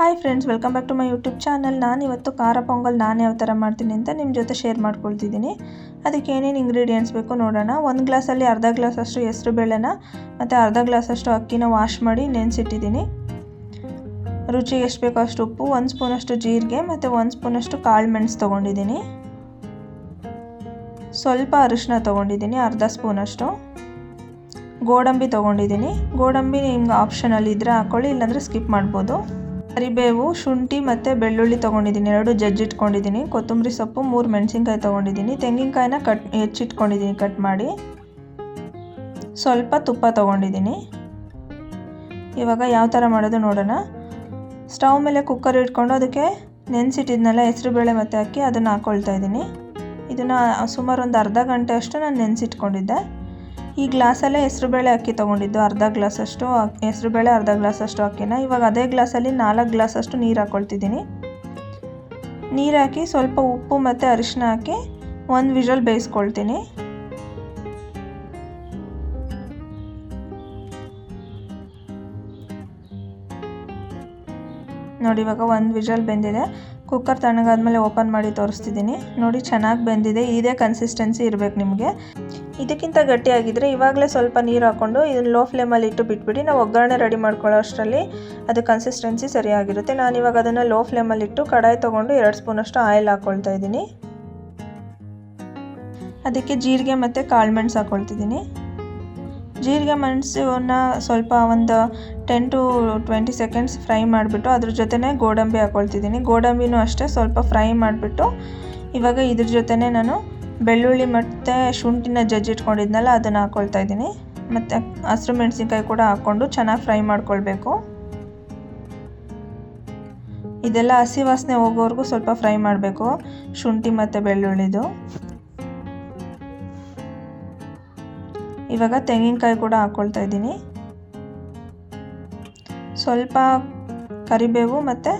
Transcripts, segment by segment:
Hi friends, welcome back to my YouTube channel. ನಾನು ಇವತ್ತು ಖಾರ ಪೊಂಗಲ್ ನಾನು ಯಾವ ಥರ ಮಾಡ್ತೀನಿ ಅಂತ ನಿಮ್ಮ ಜೊತೆ ಶೇರ್ ಮಾಡ್ಕೊಳ್ತಿದ್ದೀನಿ. ಅದಕ್ಕೆ ಏನೇನು ಇಂಗ್ರೀಡಿಯೆಂಟ್ಸ್ ಬೇಕು ನೋಡೋಣ. ಒಂದು ಗ್ಲಾಸಲ್ಲಿ ಅರ್ಧ ಗ್ಲಾಸಷ್ಟು ಹೆಸರು ಬೇಳೆನ ಮತ್ತು ಅರ್ಧ ಗ್ಲಾಸಷ್ಟು ಅಕ್ಕಿನ ವಾಶ್ ಮಾಡಿ ನೆನೆಸಿಟ್ಟಿದ್ದೀನಿ. ರುಚಿಗೆ ಎಷ್ಟು ಬೇಕೋ ಅಷ್ಟು ಉಪ್ಪು, 1 ಸ್ಪೂನಷ್ಟು ಜೀರಿಗೆ ಮತ್ತು 1 ಸ್ಪೂನಷ್ಟು ಕಾಳು ಮೆಣಸು ತೊಗೊಂಡಿದ್ದೀನಿ. ಸ್ವಲ್ಪ ಅರಿಶಿನ ತೊಗೊಂಡಿದ್ದೀನಿ, ಅರ್ಧ ಸ್ಪೂನಷ್ಟು. ಗೋಡಂಬಿ ತೊಗೊಂಡಿದ್ದೀನಿ. ಗೋಡಂಬಿ ನಿಮ್ಗೆ ಆಪ್ಷನಲ್ ಇದ್ದರೆ ಹಾಕ್ಕೊಳ್ಳಿ, ಇಲ್ಲಾಂದರೆ ಸ್ಕಿಪ್ ಮಾಡ್ಬೋದು. ಕರಿಬೇವು, ಶುಂಠಿ ಮತ್ತು ಬೆಳ್ಳುಳ್ಳಿ ತೊಗೊಂಡಿದ್ದೀನಿ, 2 ಜಜ್ಜಿಟ್ಕೊಂಡಿದ್ದೀನಿ. ಕೊತ್ತಂಬರಿ ಸೊಪ್ಪು, 3 ಮೆಣಸಿನ್ಕಾಯಿ ತೊಗೊಂಡಿದ್ದೀನಿ. ತೆಂಗಿನಕಾಯಿನ ಹೆಚ್ಚಿಟ್ಕೊಂಡಿದ್ದೀನಿ ಕಟ್ ಮಾಡಿ. ಸ್ವಲ್ಪ ತುಪ್ಪ ತೊಗೊಂಡಿದ್ದೀನಿ. ಇವಾಗ ಯಾವ ಥರ ಮಾಡೋದು ನೋಡೋಣ. ಸ್ಟವ್ ಮೇಲೆ ಕುಕ್ಕರ್ ಇಟ್ಕೊಂಡು ಅದಕ್ಕೆ ನೆನೆಸಿಟ್ಟಿದ್ನಲ್ಲ ಹೆಸರುಬೇಳೆ ಮತ್ತು ಅಕ್ಕಿ, ಅದನ್ನು ಹಾಕ್ಕೊಳ್ತಾ ಇದ್ದೀನಿ. ಇದನ್ನು ಸುಮಾರು ಒಂದು ಅರ್ಧ ಗಂಟೆ ಅಷ್ಟು ನಾನು ನೆನೆಸಿಟ್ಕೊಂಡಿದ್ದೆ. ಈ ಗ್ಲಾಸಲ್ಲೇ ಹೆಸರುಬೇಳೆ ಅಕ್ಕಿ ತೊಗೊಂಡಿದ್ದು, ಅರ್ಧ ಗ್ಲಾಸಷ್ಟು ಹೆಸರುಬೇಳೆ, ಅರ್ಧ ಗ್ಲಾಸಷ್ಟು ಅಕ್ಕಿನ. ಇವಾಗ ಅದೇ ಗ್ಲಾಸಲ್ಲಿ 4 ಗ್ಲಾಸಷ್ಟು ನೀರು ಹಾಕ್ಕೊಳ್ತಿದ್ದೀನಿ. ನೀರು ಹಾಕಿ ಸ್ವಲ್ಪ ಉಪ್ಪು ಮತ್ತು ಅರಿಶಿನ ಹಾಕಿ 1 ವಿಷಲ್ ಬೇಯಿಸ್ಕೊಳ್ತೀನಿ. ನೋಡಿ, ಇವಾಗ 1 ವಿಷಲ್ ಬೆಂದಿದೆ. ಕುಕ್ಕರ್ ತಣ್ಣಗಾದ್ಮೇಲೆ ಓಪನ್ ಮಾಡಿ ತೋರಿಸ್ತಿದ್ದೀನಿ. ನೋಡಿ, ಚೆನ್ನಾಗಿ ಬೆಂದಿದೆ. ಇದೇ ಕನ್ಸಿಸ್ಟೆನ್ಸಿ ಇರಬೇಕು ನಿಮಗೆ. ಇದಕ್ಕಿಂತ ಗಟ್ಟಿಯಾಗಿದ್ದರೆ ಇವಾಗಲೇ ಸ್ವಲ್ಪ ನೀರು ಹಾಕ್ಕೊಂಡು ಇದನ್ನು ಲೋ ಫ್ಲೇಮಲ್ಲಿ ಇಟ್ಟು ಬಿಟ್ಬಿಡಿ. ನಾವು ಒಗ್ಗರಣೆ ರೆಡಿ ಮಾಡ್ಕೊಳ್ಳೋ ಅಷ್ಟರಲ್ಲಿ ಅದು ಕನ್ಸಿಸ್ಟೆನ್ಸಿ ಸರಿಯಾಗಿರುತ್ತೆ. ನಾನಿವಾಗ ಅದನ್ನು ಲೋ ಫ್ಲೇಮಲ್ಲಿ ಇಟ್ಟು ಕಡಾಯಿ ತೊಗೊಂಡು 2 ಸ್ಪೂನಷ್ಟು ಆಯಿಲ್ ಹಾಕ್ಕೊಳ್ತಾ ಇದ್ದೀನಿ. ಅದಕ್ಕೆ ಜೀರಿಗೆ ಮತ್ತು ಕಾಳು ಮೆಣಸು ಹಾಕ್ಕೊಳ್ತಿದ್ದೀನಿ. ಜೀರಿಗೆ ಮೆಣಸನ್ನ ಸ್ವಲ್ಪ ಒಂದು 10 to 20 ಸೆಕೆಂಡ್ಸ್ ಫ್ರೈ ಮಾಡಿಬಿಟ್ಟು ಅದ್ರ ಜೊತೆನೇ ಗೋಡಂಬಿ ಹಾಕ್ಕೊಳ್ತಿದ್ದೀನಿ. ಗೋಡಂಬಿನೂ ಅಷ್ಟೇ ಸ್ವಲ್ಪ ಫ್ರೈ ಮಾಡಿಬಿಟ್ಟು ಇವಾಗ ಇದ್ರ ಜೊತೆನೇ ನಾನು ಬೆಳ್ಳುಳ್ಳಿ ಮತ್ತು ಶುಂಠಿನ ಜಜ್ಜಿಟ್ಕೊಂಡಿದ್ನಲ್ಲ ಅದನ್ನು ಹಾಕ್ಕೊಳ್ತಾ ಇದ್ದೀನಿ. ಮತ್ತು ಹಸಿರು ಮೆಣಸಿನ್ಕಾಯಿ ಕೂಡ ಹಾಕ್ಕೊಂಡು ಚೆನ್ನಾಗಿ ಫ್ರೈ ಮಾಡ್ಕೊಳ್ಬೇಕು. ಇದೆಲ್ಲ ಹಸಿ ವಾಸನೆ ಹೋಗೋವರೆಗೂ ಸ್ವಲ್ಪ ಫ್ರೈ ಮಾಡಬೇಕು, ಶುಂಠಿ ಮತ್ತು ಬೆಳ್ಳುಳ್ಳಿದು. ಇವಾಗ ತೆಂಗಿನಕಾಯಿ ಕೂಡ ಹಾಕ್ಕೊಳ್ತಾ ಇದ್ದೀನಿ. ಸ್ವಲ್ಪ ಕರಿಬೇವು ಮತ್ತು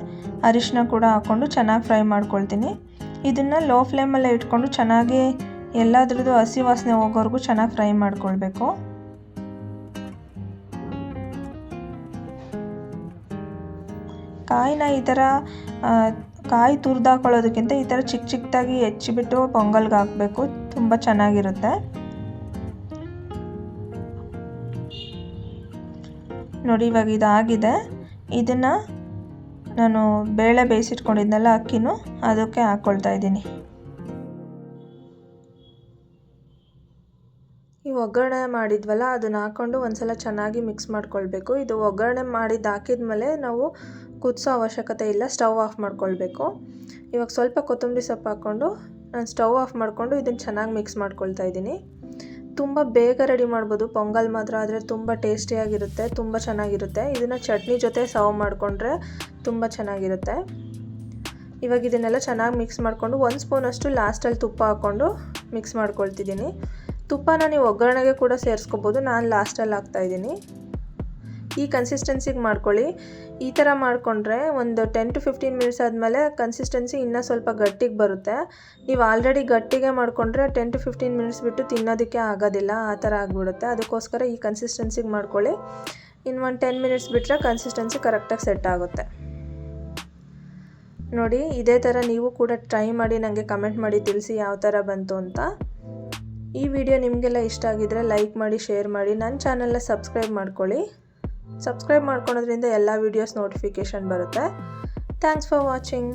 ಅರಿಶಿನ ಕೂಡ ಹಾಕ್ಕೊಂಡು ಚೆನ್ನಾಗಿ ಫ್ರೈ ಮಾಡ್ಕೊಳ್ತೀನಿ. ಇದನ್ನು ಲೋ ಫ್ಲೇಮಲ್ಲೇ ಇಟ್ಕೊಂಡು ಚೆನ್ನಾಗಿ ಎಲ್ಲದ್ರದ್ದು ಹಸಿ ವಾಸನೆ ಹೋಗೋವರೆಗೂ ಚೆನ್ನಾಗಿ ಫ್ರೈ ಮಾಡ್ಕೊಳ್ಬೇಕು. ಕಾಯಿನ ಈ ಥರ ಕಾಯಿ ತುರಿದಾಕೊಳ್ಳೋದಕ್ಕಿಂತ ಈ ಥರ ಚಿಕ್ಕ ಚಿಕ್ಕದಾಗಿ ಹೆಚ್ಚಿಬಿಟ್ಟು ಪೊಂಗಲ್ಗೆ ಹಾಕಬೇಕು, ತುಂಬ ಚೆನ್ನಾಗಿರುತ್ತೆ. ನೋಡಿ, ಇವಾಗ ಇದಾಗಿದೆ. ಇದನ್ನು ನಾನು ಬೇಳೆ ಬೇಯಿಸಿಟ್ಕೊಂಡಿದ್ನಲ್ಲ ಅಕ್ಕಿನೂ ಅದಕ್ಕೆ ಹಾಕ್ಕೊಳ್ತಾ ಇದ್ದೀನಿ. ಈ ಒಗ್ಗರಣೆ ಮಾಡಿದ್ವಲ್ಲ ಅದನ್ನು ಹಾಕ್ಕೊಂಡು ಒಂದ್ಸಲ ಚೆನ್ನಾಗಿ ಮಿಕ್ಸ್ ಮಾಡ್ಕೊಳ್ಬೇಕು. ಇದು ಒಗ್ಗರಣೆ ಮಾಡಿದ್ದು ಹಾಕಿದ್ಮೇಲೆ ನಾವು ಕುದಿಸೋ ಅವಶ್ಯಕತೆ ಇಲ್ಲ, ಸ್ಟವ್ ಆಫ್ ಮಾಡ್ಕೊಳ್ಬೇಕು. ಇವಾಗ ಸ್ವಲ್ಪ ಕೊತ್ತಂಬರಿ ಸೊಪ್ಪು ಹಾಕ್ಕೊಂಡು ನಾನು ಸ್ಟವ್ ಆಫ್ ಮಾಡಿಕೊಂಡು ಇದನ್ನು ಚೆನ್ನಾಗಿ ಮಿಕ್ಸ್ ಮಾಡ್ಕೊಳ್ತಾ ಇದ್ದೀನಿ. ತುಂಬ ಬೇಗ ರೆಡಿ ಮಾಡ್ಬೋದು ಪೊಂಗಲ್ ಮಾತ್ರ, ಆದರೆ ತುಂಬ ಟೇಸ್ಟಿಯಾಗಿರುತ್ತೆ, ತುಂಬ ಚೆನ್ನಾಗಿರುತ್ತೆ. ಇದನ್ನು ಚಟ್ನಿ ಜೊತೆ ಸರ್ವ್ ಮಾಡಿಕೊಂಡ್ರೆ ತುಂಬ ಚೆನ್ನಾಗಿರುತ್ತೆ. ಇವಾಗ ಇದನ್ನೆಲ್ಲ ಚೆನ್ನಾಗಿ ಮಿಕ್ಸ್ ಮಾಡಿಕೊಂಡು 1 ಸ್ಪೂನಷ್ಟು ಲಾಸ್ಟಲ್ಲಿ ತುಪ್ಪ ಹಾಕ್ಕೊಂಡು ಮಿಕ್ಸ್ ಮಾಡ್ಕೊಳ್ತಿದ್ದೀನಿ. ತುಪ್ಪನ ನೀವು ಒಗ್ಗರಣೆಗೆ ಕೂಡ ಸೇರಿಸ್ಕೋಬೋದು, ನಾನು ಲಾಸ್ಟಲ್ಲಿ ಹಾಕ್ತಾಯಿದ್ದೀನಿ. ಈ ಕನ್ಸಿಸ್ಟೆನ್ಸಿಗೆ ಮಾಡ್ಕೊಳ್ಳಿ. ಈ ಥರ ಮಾಡಿಕೊಂಡ್ರೆ ಒಂದು 10 to 15 ಮಿನಿಟ್ಸ್ ಆದಮೇಲೆ ಕನ್ಸಿಸ್ಟೆನ್ಸಿ ಇನ್ನೂ ಸ್ವಲ್ಪ ಗಟ್ಟಿಗೆ ಬರುತ್ತೆ. ನೀವು ಆಲ್ರೆಡಿ ಗಟ್ಟಿಗೆ ಮಾಡಿಕೊಂಡ್ರೆ 10 to 15 ಮಿನಿಟ್ಸ್ ಬಿಟ್ಟು ತಿನ್ನೋದಕ್ಕೆ ಆಗೋದಿಲ್ಲ, ಆ ಥರ ಆಗಿಬಿಡುತ್ತೆ. ಅದಕ್ಕೋಸ್ಕರ ಈ ಕನ್ಸಿಸ್ಟೆನ್ಸಿಗೆ ಮಾಡ್ಕೊಳ್ಳಿ. ಇನ್ನು ಒಂದು 10 ಮಿನಿಟ್ಸ್ ಬಿಟ್ಟರೆ ಕನ್ಸಿಸ್ಟೆನ್ಸಿ ಕರೆಕ್ಟಾಗಿ ಸೆಟ್ ಆಗುತ್ತೆ. ನೋಡಿ, ಇದೇ ಥರ ನೀವು ಕೂಡ ಟ್ರೈ ಮಾಡಿ ನನಗೆ ಕಮೆಂಟ್ ಮಾಡಿ ತಿಳಿಸಿ ಯಾವ ಥರ ಬಂತು ಅಂತ. ಈ ವಿಡಿಯೋ ನಿಮಗೆಲ್ಲ ಇಷ್ಟ ಆಗಿದ್ದರೆ ಲೈಕ್ ಮಾಡಿ, ಶೇರ್ ಮಾಡಿ, ನನ್ನ ಚಾನಲ್ನ ಸಬ್ಸ್ಕ್ರೈಬ್ ಮಾಡ್ಕೊಳ್ಳಿ. ಸಬ್ಸ್ಕ್ರೈಬ್ ಮಾಡ್ಕೊಳೋದ್ರಿಂದ ಎಲ್ಲ ವೀಡಿಯೋಸ್ ನೋಟಿಫಿಕೇಷನ್ ಬರುತ್ತೆ. Thanks for watching.